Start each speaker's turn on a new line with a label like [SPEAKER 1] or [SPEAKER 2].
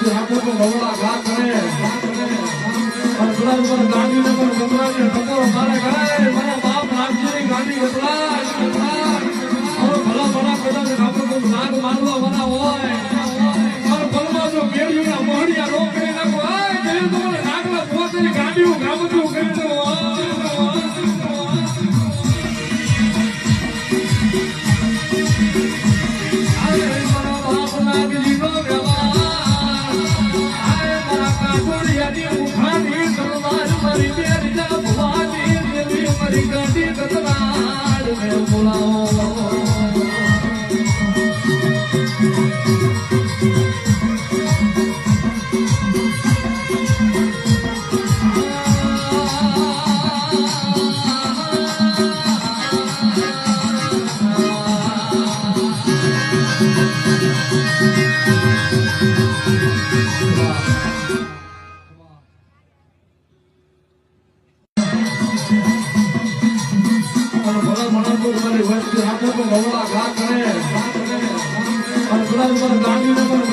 [SPEAKER 1] વસ્તુ રાખો તો ગવડા ઘા કરે અને પેલા ઉપર ગાડીને પણ ગમરાને ટકોરો મારે ગાય મારા બાપ નાગજીની ગાડી ગમરા હવે ભલા ભલા કદાચ આપણે તો નાગ માનવા વાળા હોય અને ભલમાં જો મેળીઓના મોહડિયા નો કરી નાખો આ તે તો મને નાગના પોતાની ગાડીઓ ગામતું કરી દો વસ્તુ રાખો તો ગવડા ઘા કરે અને પેલા ઉપર ગાડીને પણ